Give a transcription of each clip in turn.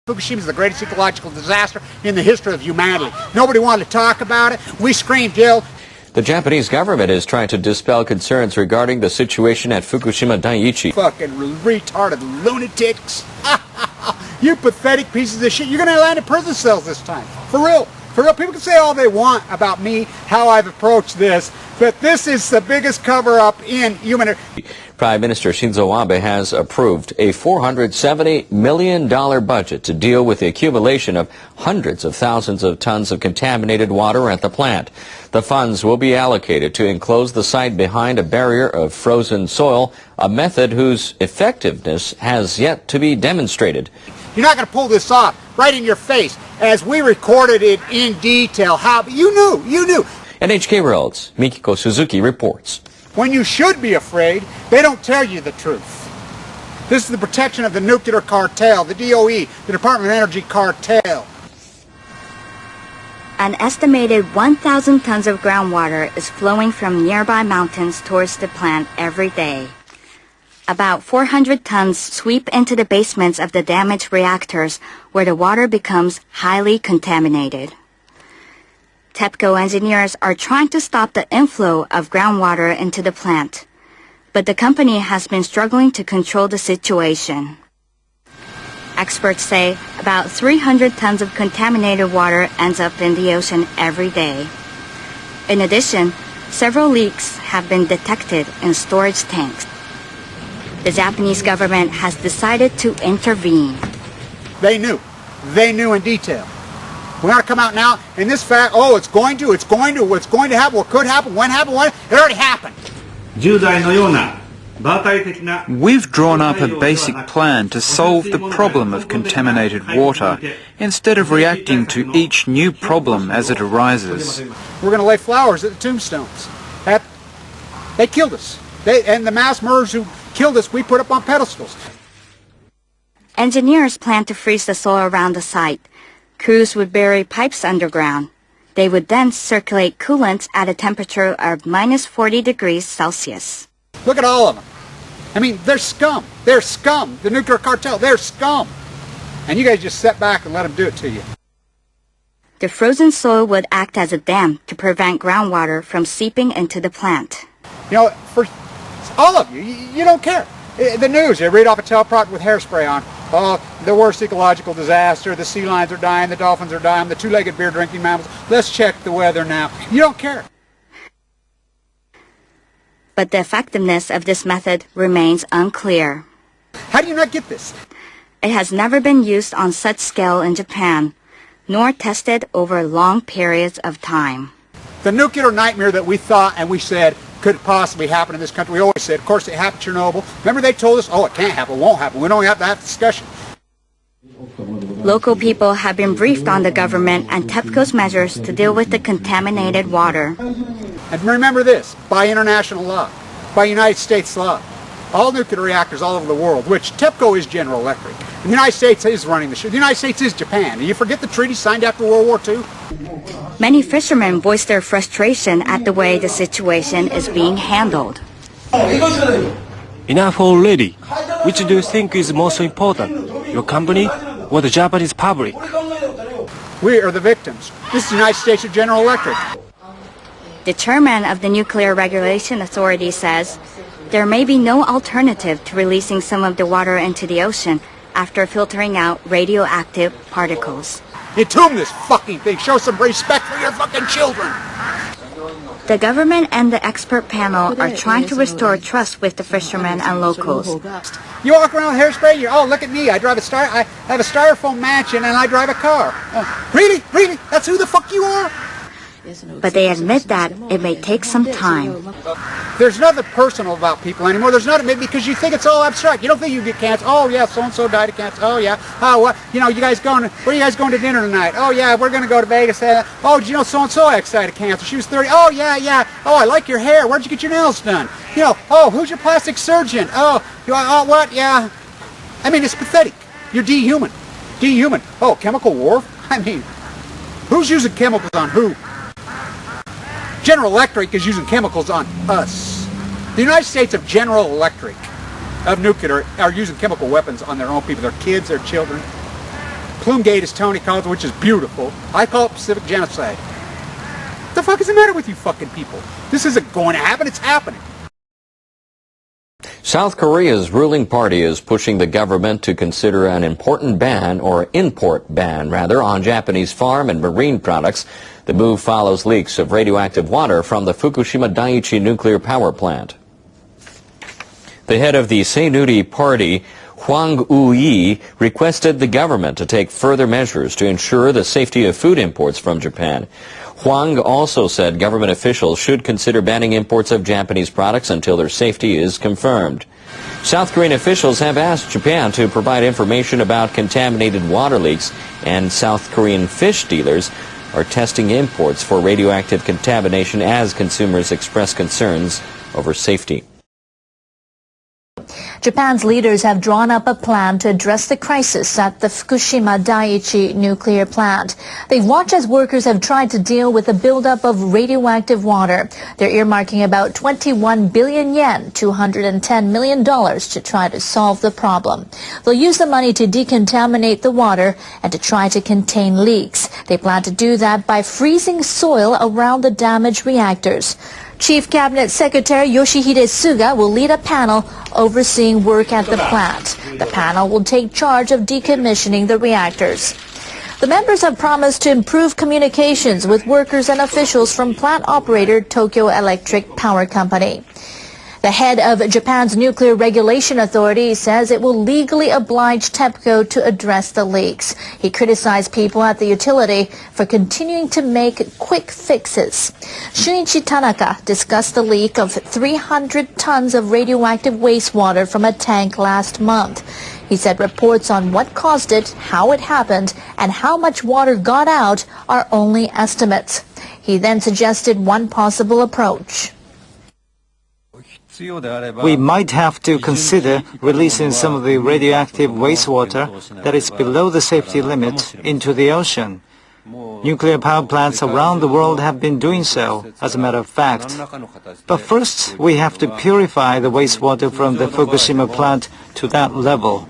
Fukushima is the greatest ecological disaster in the history of humanity. Nobody wanted to talk about it. We screamed, yelled. The Japanese government is trying to dispel concerns regarding the situation at Fukushima Daiichi. Fucking retarded lunatics. You pathetic pieces of shit. You're going to land in prison cells this time. For real. For real. People can say all they want about me, how I've approached this, but this is the biggest cover-up in human... Prime Minister Shinzo Abe has approved a $470 million budget to deal with the accumulation of hundreds of thousands of tons of contaminated water at the plant. The funds will be allocated to enclose the site behind a barrier of frozen soil, a method whose effectiveness has yet to be demonstrated. You're not going to pull this off right in your face as we recorded it in detail. How you knew. NHK World's Mikiko Suzuki reports. When you should be afraid, they don't tell you the truth. This is the protection of the nuclear cartel, the DOE, the Department of Energy cartel. An estimated 1,000 tons of groundwater is flowing from nearby mountains towards the plant every day. About 400 tons sweep into the basements of the damaged reactors where the water becomes highly contaminated. TEPCO engineers are trying to stop the inflow of groundwater into the plant, but the company has been struggling to control the situation. Experts say about 300 tons of contaminated water ends up in the ocean every day. In addition, several leaks have been detected in storage tanks. The Japanese government has decided to intervene. They knew in detail. We're going to come out now, and this fact, it's going to happen, what could happen, when, it already happened. We've drawn up a basic plan to solve the problem of contaminated water, instead of reacting to each new problem as it arises. We're going to lay flowers at the tombstones. They killed us. And the mass murderers who killed us, we put up on pedestals. Engineers plan to freeze the soil around the site. Crews would bury pipes underground. They would then circulate coolant at a temperature of minus 40 degrees Celsius. Look at all of them. I mean, they're scum. They're scum. The nuclear cartel, they're scum. And you guys just sit back and let them do it to you. The frozen soil would act as a dam to prevent groundwater from seeping into the plant. You know, for all of you, you don't care. The news, you read off a teleprompter with hairspray on. Oh, the worst ecological disaster, the sea lions are dying, the dolphins are dying, the two-legged beer-drinking mammals. Let's check the weather now. You don't care. But the effectiveness of this method remains unclear. How do you not get this? It has never been used on such scale in Japan, nor tested over long periods of time. The nuclear nightmare that we thought and we said could possibly happen in this country, we always said, of course it happened in Chernobyl. Remember they told us, it can't happen, it won't happen. We don't have to have the discussion. Local people have been briefed on the government and TEPCO's measures to deal with the contaminated water. And remember this, by international law, by United States law, all nuclear reactors all over the world, which TEPCO is General Electric, and the United States is running the show. The United States is Japan. Do you forget the treaty signed after World War II? Many fishermen voiced their frustration at the way the situation is being handled. Enough already. Which do you think is most important? Your company or the Japanese public? We are the victims. This is the United States of General Electric. The chairman of the Nuclear Regulation Authority says there may be no alternative to releasing some of the water into the ocean after filtering out radioactive particles. Entomb this fucking thing. Show some respect for your fucking children. The government and the expert panel are trying to restore trust with the fishermen and locals. You walk around with hairspray, look at me. I have a styrofoam mansion and I drive a car. Really? That's who the fuck you are? But they admit that it may take some time. There's nothing personal about people anymore. There's nothing, because you think it's all abstract. You don't think you get cancer. Oh yeah, so-and-so died of cancer. Oh yeah. Oh, what? You guys going? Where are you guys going to dinner tonight? Oh yeah, we're going to go to Vegas. Oh, did you know so-and-so died of cancer? She was 30. Oh yeah. Oh, I like your hair. Where'd you get your nails done? Oh, who's your plastic surgeon? Oh, what? Yeah. I mean, it's pathetic. You're dehuman. Oh, chemical war? I mean, who's using chemicals on who? General Electric is using chemicals on us. The United States of General Electric, of nuclear, are using chemical weapons on their own people, their kids, their children. Plumegate, as Tony calls it, which is beautiful. I call it Pacific genocide. What the fuck is the matter with you fucking people? This isn't going to happen, it's happening. South Korea's ruling party is pushing the government to consider an important ban, or import ban rather, on Japanese farm and marine products. The move follows leaks of radioactive water from the Fukushima Daiichi nuclear power plant. The head of the Saenuri party, Hwang Woo-yi, requested the government to take further measures to ensure the safety of food imports from Japan. Hwang also said government officials should consider banning imports of Japanese products until their safety is confirmed. South Korean officials have asked Japan to provide information about contaminated water leaks, and South Korean fish dealers are testing imports for radioactive contamination as consumers express concerns over safety. Japan's leaders have drawn up a plan to address the crisis at the Fukushima Daiichi nuclear plant. They've watched as workers have tried to deal with the buildup of radioactive water. They're earmarking about 21 billion yen, $210 million, to try to solve the problem. They'll use the money to decontaminate the water and to try to contain leaks. They plan to do that by freezing soil around the damaged reactors. Chief Cabinet Secretary Yoshihide Suga will lead a panel overseeing work at the plant. The panel will take charge of decommissioning the reactors. The members have promised to improve communications with workers and officials from plant operator Tokyo Electric Power Company. The head of Japan's Nuclear Regulation Authority says it will legally oblige TEPCO to address the leaks. He criticized people at the utility for continuing to make quick fixes. Shunichi Tanaka discussed the leak of 300 tons of radioactive wastewater from a tank last month. He said reports on what caused it, how it happened, and how much water got out are only estimates. He then suggested one possible approach. We might have to consider releasing some of the radioactive wastewater that is below the safety limit into the ocean. Nuclear power plants around the world have been doing so, as a matter of fact. But first, we have to purify the wastewater from the Fukushima plant to that level.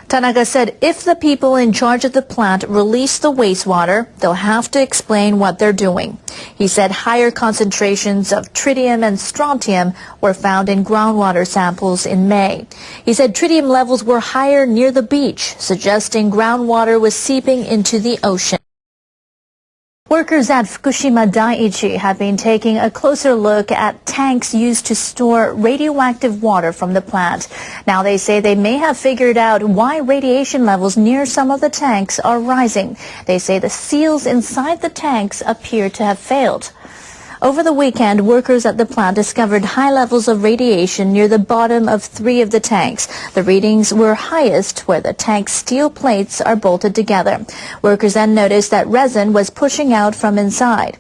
Tanaka said if the people in charge of the plant release the wastewater, they'll have to explain what they're doing. He said higher concentrations of tritium and strontium were found in groundwater samples in May. He said tritium levels were higher near the beach, suggesting groundwater was seeping into the ocean. Workers at Fukushima Daiichi have been taking a closer look at tanks used to store radioactive water from the plant. Now they say they may have figured out why radiation levels near some of the tanks are rising. They say the seals inside the tanks appear to have failed. Over the weekend, workers at the plant discovered high levels of radiation near the bottom of 3 of the tanks. The readings were highest where the tank's steel plates are bolted together. Workers then noticed that resin was pushing out from inside.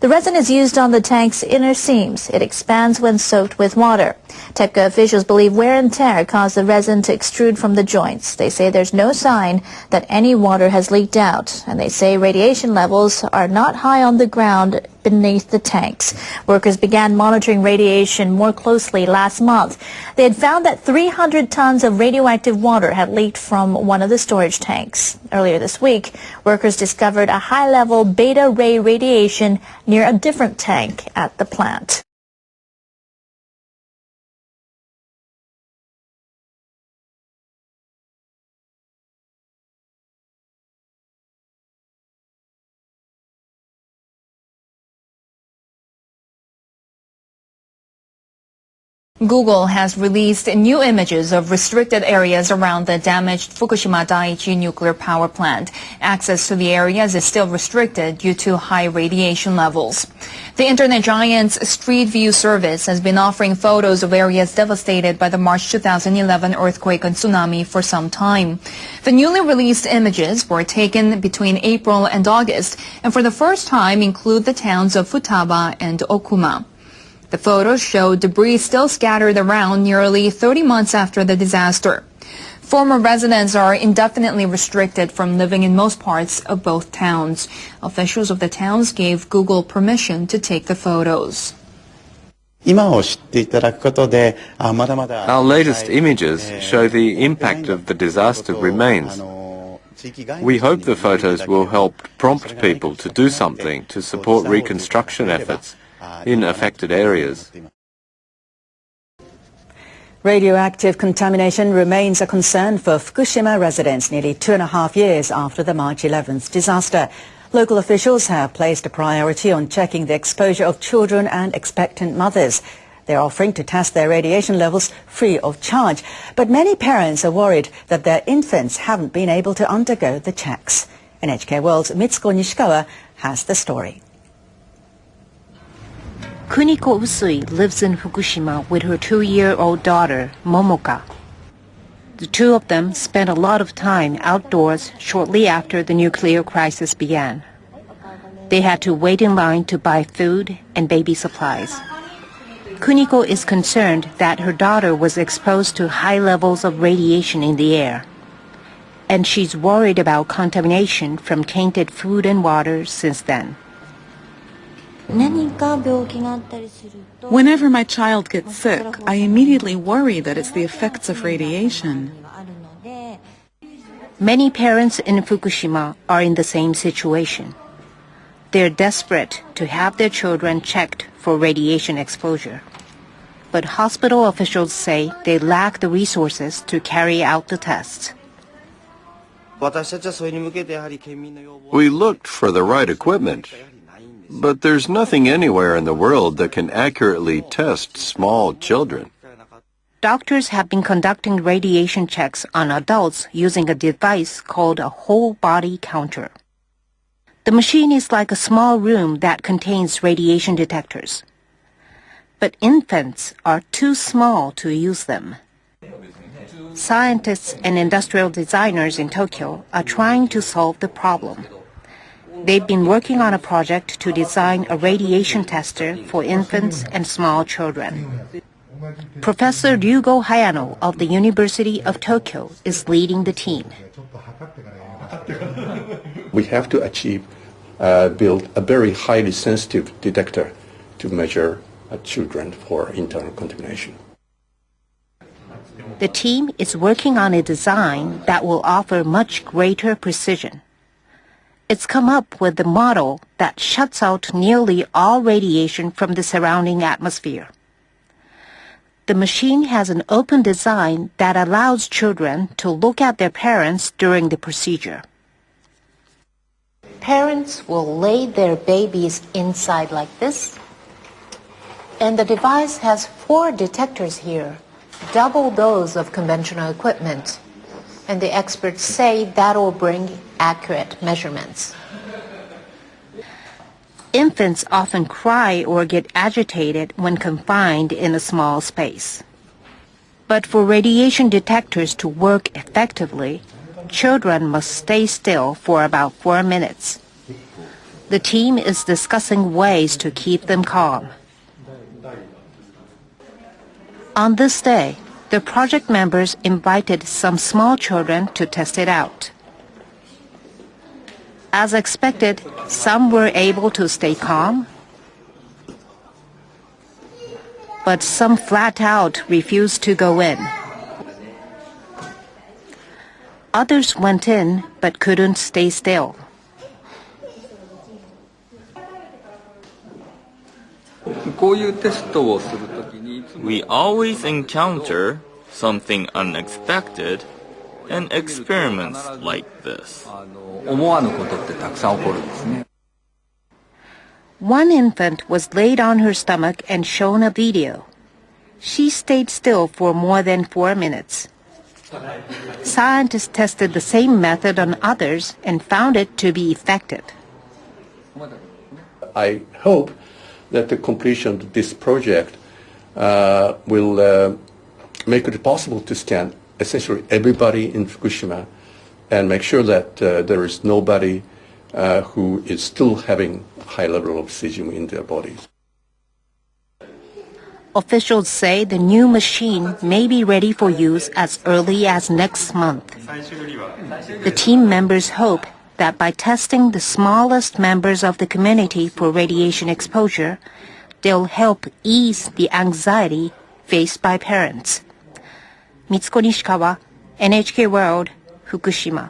The resin is used on the tank's inner seams. It expands when soaked with water. TEPCO officials believe wear and tear caused the resin to extrude from the joints. They say there's no sign that any water has leaked out, and they say radiation levels are not high on the ground beneath the tanks. Workers began monitoring radiation more closely last month. They had found that 300 tons of radioactive water had leaked from one of the storage tanks. Earlier this week, workers discovered a high-level beta ray radiation near a different tank at the plant. Google has released new images of restricted areas around the damaged Fukushima Daiichi nuclear power plant. Access to the areas is still restricted due to high radiation levels. The internet giant's Street View service has been offering photos of areas devastated by the March 2011 earthquake and tsunami for some time. The newly released images were taken between April and August and for the first time include the towns of Futaba and Okuma. The photos show debris still scattered around nearly 30 months after the disaster. Former residents are indefinitely restricted from living in most parts of both towns. Officials of the towns gave Google permission to take the photos. Our latest images show the impact of the disaster remains. We hope the photos will help prompt people to do something to support reconstruction efforts in affected areas. Radioactive contamination remains a concern for Fukushima residents nearly 2.5 years after the March 11th disaster. Local officials have placed a priority on checking the exposure of children and expectant mothers. They're offering to test their radiation levels free of charge. But many parents are worried that their infants haven't been able to undergo the checks. NHK World's Mitsuko Nishikawa has the story. Kuniko Usui lives in Fukushima with her 2-year-old daughter, Momoka. The two of them spent a lot of time outdoors shortly after the nuclear crisis began. They had to wait in line to buy food and baby supplies. Kuniko is concerned that her daughter was exposed to high levels of radiation in the air. And she's worried about contamination from tainted food and water since then. Whenever my child gets sick, I immediately worry that it's the effects of radiation. Many parents in Fukushima are in the same situation. They're desperate to have their children checked for radiation exposure. But hospital officials say they lack the resources to carry out the tests. We looked for the right equipment, but there's nothing anywhere in the world that can accurately test small children. Doctors have been conducting radiation checks on adults using a device called a whole body counter. The machine is like a small room that contains radiation detectors. But infants are too small to use them. Scientists and industrial designers in Tokyo are trying to solve the problem. They've been working on a project to design a radiation tester for infants and small children. Professor Ryugo Hayano of the University of Tokyo is leading the team. We have to build a very highly sensitive detector to measure children for internal contamination. The team is working on a design that will offer much greater precision. It's come up with a model that shuts out nearly all radiation from the surrounding atmosphere. The machine has an open design that allows children to look at their parents during the procedure. Parents will lay their babies inside like this, and the device has 4 detectors here, double those of conventional equipment. And the experts say that will bring accurate measurements. Infants often cry or get agitated when confined in a small space. But for radiation detectors to work effectively, children must stay still for about 4 minutes. The team is discussing ways to keep them calm. On this day, the project members invited some small children to test it out. As expected, some were able to stay calm, but some flat out refused to go in. Others went in but couldn't stay still. We always encounter something unexpected in experiments like this. One infant was laid on her stomach and shown a video. She stayed still for more than 4 minutes. Scientists tested the same method on others and found it to be effective. I hope that the completion of this project will make it possible to scan essentially everybody in Fukushima and make sure that there is nobody who is still having high level of cesium in their bodies. Officials say the new machine may be ready for use as early as next month. The team members hope that by testing the smallest members of the community for radiation exposure, they'll help ease the anxiety faced by parents. Mitsuko Nishikawa, NHK World, Fukushima.